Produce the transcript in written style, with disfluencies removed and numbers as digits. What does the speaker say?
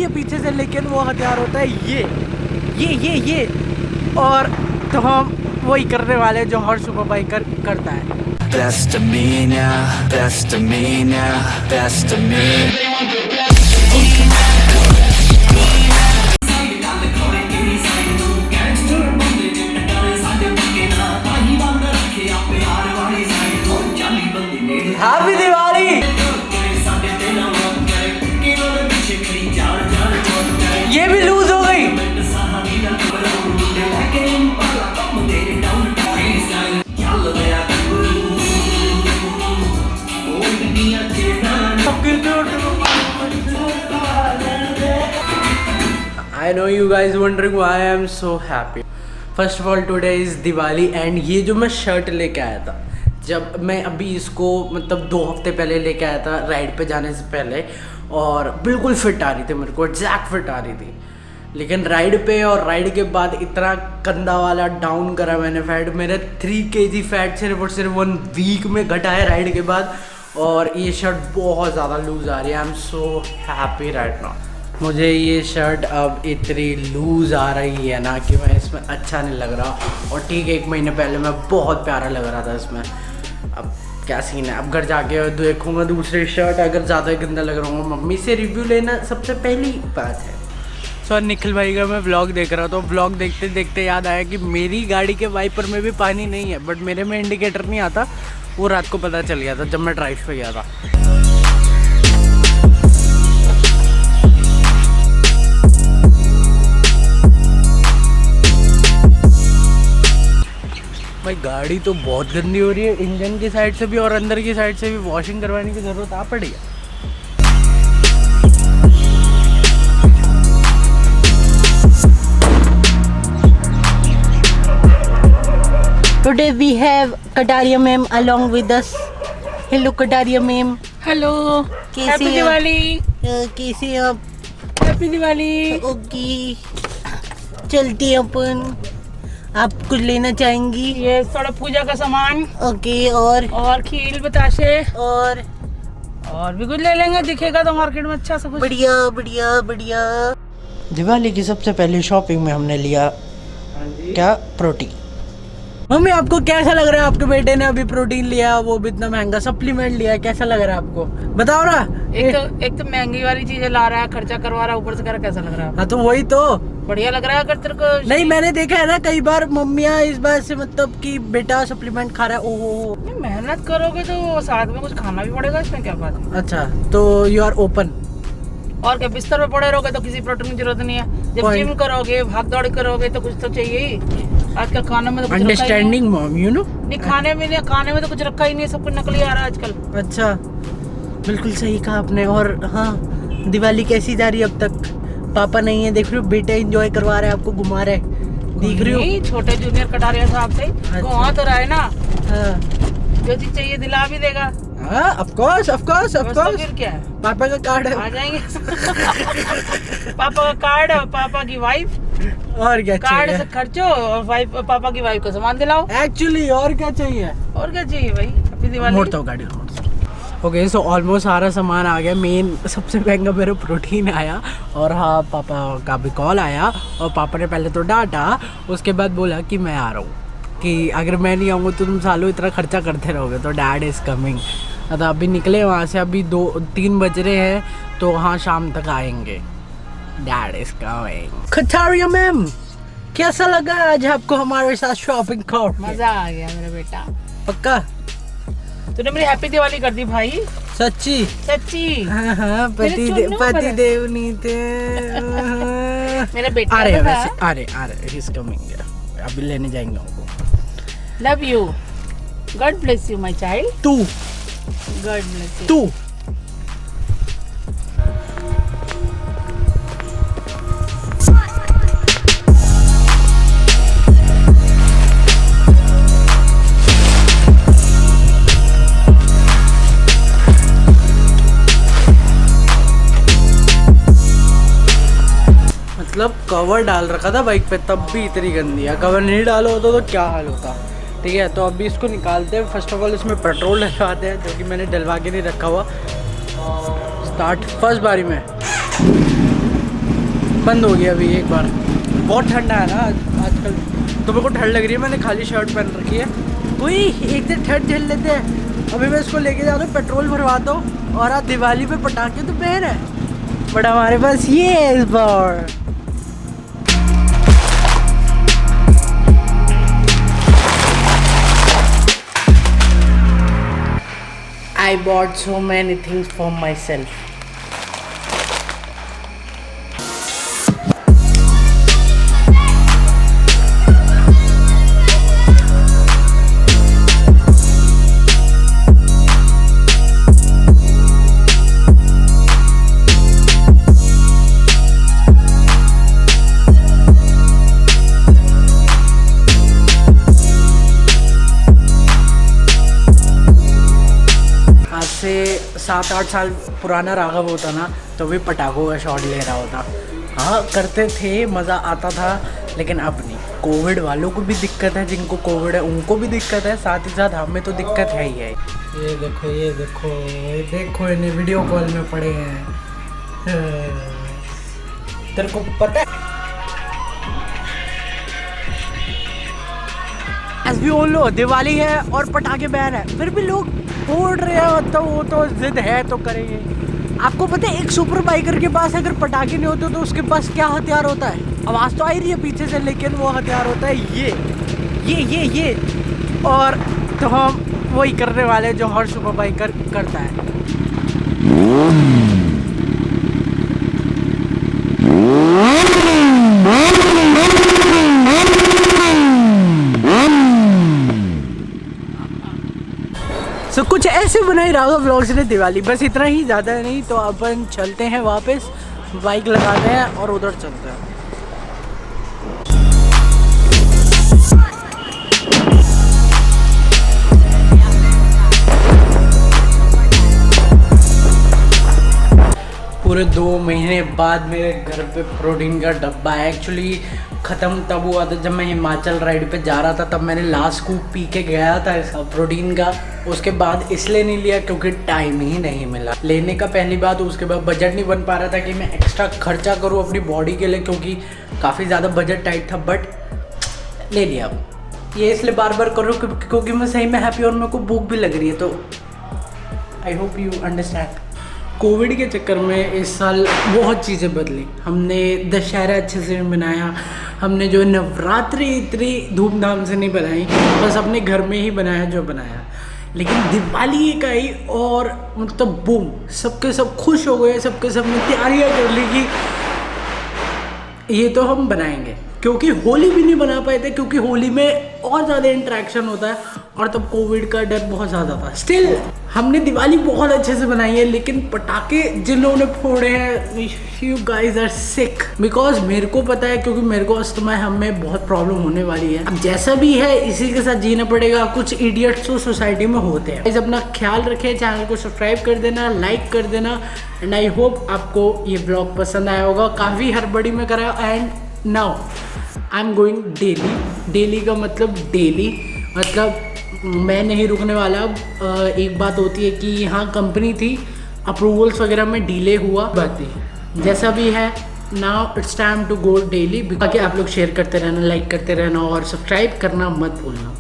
है पीछे से, लेकिन वो हथियार होता है ये और तो हम वही करने वाले हैं जो हर सुपर बाइकर करता है। Best of me now, best of me now, best of me. Happy Diwali. ये भी लूज हो गई। I know you guys wondering why I am so happy. First of all, today is Diwali and ये जो मैं shirt लेके आया था, जब मैं अभी इसको मतलब 2 हफ्ते पहले लेके आया था राइड पे जाने से पहले, और बिल्कुल फिट आ रही थी, मेरे को एग्जैक्ट फिट आ रही थी। लेकिन राइड पे और राइड के बाद इतना गंदा वाला डाउन करा मैंने फैट, मेरे 3 kg फैट सिर्फ और सिर्फ 1 वीक में घटा है राइड के बाद, और ये शर्ट बहुत ज़्यादा लूज़ आ रही है। I am so happy right now. मुझे ये शर्ट अब इतनी लूज़ आ रही है ना कि मैं इसमें अच्छा नहीं लग रहा, और ठीक 1 महीने पहले मैं बहुत प्यारा लग रहा था इसमें। अब क्या सीन है, अब घर जाके देखूँगा दूसरी शर्ट, अगर ज़्यादा गंदा लग रहा हूँ मम्मी से रिव्यू लेना सबसे पहली बात है। सो निखिल भाई का मैं व्लॉग देख रहा था, तो व्लॉग देखते देखते याद आया कि मेरी गाड़ी के वाइपर में भी पानी नहीं है, बट मेरे में इंडिकेटर नहीं आता। वो रात को पता चल गया था जब मैं ड्राइव पे गया था। भाई गाड़ी तो बहुत गंदी हो रही है, इंजन की साइड से भी और अंदर की साइड से भी वॉशिंग करवाने की ज़रूरत आ पड़ी है। Today we have Kataria ma'am along with us. Hello Kataria ma'am. Hello, कैसी हैप्पी हैं? दिवाली। कैसे आप? हैप्पी दिवाली। ओके, चलते हैं अपन। आप कुछ लेना चाहेंगी? ये थोड़ा पूजा का सामान ओके, और खील बताशे और भी कुछ ले लेंगे, दिखेगा तो मार्केट में अच्छा सा कुछ। बढ़िया बढ़िया बढ़िया। दिवाली की सबसे पहले शॉपिंग में हमने लिया क्या, प्रोटीन। मम्मी आपको कैसा लग रहा है? आपके बेटे ने अभी प्रोटीन लिया, वो भी इतना महंगा सप्लीमेंट लिया, कैसा लग रहा है आपको बताओ ना। एक तो महंगी वाली चीजें ला रहा है, खर्चा करवा रहा है, ऊपर से कर कैसा लग रहा है? हाँ तो वही तो बढ़िया लग रहा है अगर तेरे को। नहीं, मैंने देखा है ना कई बार मम्मियाँ इस बात से मतलब कि बेटा सप्लीमेंट खा रहा है, ओहो। मेहनत करोगे तो साथ में कुछ खाना भी पड़ेगा, इसमें क्या बात है। अच्छा, तो यू आर ओपन। और क्या, बिस्तर पे पड़े रहोगे तो किसी प्रोटीन की जरूरत नहीं है। जब जिम करोगे, भाग दौड़ करोगे तो कुछ तो चाहिए ही। आजकल खाने में तो कुछ अंडरस्टैंडिंग मॉम, यू नो। नहीं, खाने में तो कुछ रखा ही नहीं, सब कुछ नकली आ रहा है आजकल। अच्छा, बिल्कुल सही कहा आपने। और हाँ, दिवाली कैसी जा रही है अब तक? पापा नहीं है, देख रही हो बेटा एंजॉय करवा रहे हैं, आपको घुमा रहे हैं, देख रही हो। छोटे जूनियर कटारिया साहब से घुमा तो रहा है ना। हाँ, जो चीज चाहिए दिला भी देगा। हाँ, of course of course of course. फिर क्या है, पापा का कार्ड है, आ जाएंगे। पापा का कार्ड और पापा की वाइफ, और क्या कार्ड चाहिए? से खर्चो और वाइफ, पापा की वाइफ को सामान दिलाओ। एक्चुअली और क्या चाहिए? और क्या चाहिए भाई, हैप्पी दिवाली। मोड़ता हूँ गाड़ी। ओके, सो ऑलमोस्ट सारा सामान आ गया। मेन सबसे महंगा मेरा प्रोटीन आया, और हाँ पापा का भी कॉल आया, और पापा ने पहले तो डांटा, उसके बाद बोला कि मैं आ रहा हूँ, कि अगर मैं नहीं आऊँगा तो तुम सालों इतना खर्चा करते रहोगे, तो डैड इज़ कमिंग। तो अभी निकले वहाँ से, अभी 2-3 बज रहे हैं, तो हाँ शाम तक आएंगे। Dad is coming. Kataria ma'am, कैसा लगा आज आपको हमारे साथ शॉपिंग कर? मजा आ गया मेरा बेटा। पक्का? तूने मेरी हैप्पी दिवाली कर दी भाई, सच्ची? सच्ची। हाँ, पति देव नहीं थे। मेरा बेटा आ रहे तो वैसे, था। आ रहे ही इज कमिंग। अभी लेने जाएंगे उनको। Love you, God bless you my child. तू गॉड ब्लेस यू। तू मतलब कवर डाल रखा था बाइक पे, तब भी इतनी गंदी है। कवर नहीं डालो होता तो क्या हाल होता। ठीक है, तो अभी इसको निकालते हैं। फर्स्ट ऑफ ऑल इसमें पेट्रोल डलवाते हैं, जो कि मैंने डलवा के नहीं रखा हुआ। स्टार्ट फर्स्ट बारी में। बंद हो गया अभी एक बार। बहुत ठंडा है ना आजकल, तो मेरे को ठंड लग रही है। मैंने खाली शर्ट पहन रखी है। कोई एक दिन ठंड झेल लेते हैं। अभी मैं इसको लेके जा रहा हूँ, पेट्रोल भरवाता हूँ और आज दिवाली पे पटाखे तो पहन है, बट हमारे पास ये है इस बार। I bought so many things for myself. से 7-8 साल पुराना राघव होता ना तो भी पटाखों का शॉट ले रहा होता। हाँ करते थे, मज़ा आता था, लेकिन अब नहीं। कोविड वालों को भी दिक्कत है, जिनको कोविड है उनको भी दिक्कत है, साथ ही साथ हमें तो दिक्कत है ही है। ये देखो ये देखो ये देखो, इन्हें वीडियो कॉल में पड़े हैं। तेरे को पता है As we all know, Diwali है और पटाखे बैन है, फिर भी लोग फोड़ रहे हैं। तो वो तो जिद है तो करेंगे। आपको पता है एक सुपर बाइकर के पास अगर पटाखे नहीं होते तो उसके पास क्या हथियार होता है? आवाज़ तो आ रही है पीछे से, लेकिन वो हथियार होता है ये। और तो हम वही करने वाले जो हर सुपर बाइकर करता है। तो कुछ ऐसे बनाई राघव व्लॉग्स ने दिवाली, बस इतना ही, ज़्यादा नहीं। तो अपन चलते हैं वापस, बाइक लगाते हैं और उधर चलते हैं। पूरे 2 महीने बाद मेरे घर पे प्रोटीन का डब्बा है। एक्चुअली ख़त्म तब हुआ था जब मैं हिमाचल राइड पे जा रहा था, तब मैंने लास्ट स्कूप पी के गया था इसका प्रोटीन का। उसके बाद इसलिए नहीं लिया क्योंकि टाइम ही नहीं मिला लेने का, पहली बात। उसके बाद बजट नहीं बन पा रहा था कि मैं एक्स्ट्रा खर्चा करूँ अपनी बॉडी के लिए, क्योंकि काफ़ी ज़्यादा बजट टाइट था। बट ले लिया। ये इसलिए बार बार करूँ क्योंकि मैं सही में हैप्पी और मेरे को भूख भी लग रही है। तो I hope you understand. Covid के चक्कर में इस साल बहुत चीज़ें बदली। हमने दशहरा अच्छे से नहीं बनाया, हमने जो नवरात्रि इतनी धूमधाम से नहीं बनाई, बस अपने घर में ही बनाया जो बनाया। लेकिन दिवाली एक आई और मतलब बूम, सबके सब खुश हो गए, सबके सब ने तैयारियाँ कर ली कि ये तो हम बनाएंगे। क्योंकि होली भी नहीं बना पाए थे, क्योंकि होली में और ज़्यादा इंटरेक्शन होता है और तब कोविड का डर बहुत ज़्यादा था। स्टिल हमने दिवाली बहुत अच्छे से बनाई है, लेकिन पटाखे जिन लोगों ने फोड़े हैं, you guys are sick. Because मेरे को पता है, क्योंकि मेरे को अस्थमा है, हमें बहुत प्रॉब्लम होने वाली है। अब जैसा भी है इसी के साथ जीना पड़ेगा। कुछ इडियट्स तो सोसाइटी में होते हैं। गाइस अपना ख्याल रखें, चैनल को सब्सक्राइब कर देना, लाइक कर देना। एंड आई होप आपको ये ब्लॉग पसंद आया होगा। काफ़ी हड़बड़ी में करा। And now I am going daily का मतलब डेली, मतलब मैं नहीं रुकने वाला। अब एक बात होती है कि यहाँ कंपनी थी, अप्रूवल्स वगैरह में डिले हुआ, बात ही जैसा भी है। Now it's time to go daily. बाकी आप लोग शेयर करते रहना, लाइक करते रहना और सब्सक्राइब करना मत भूलना।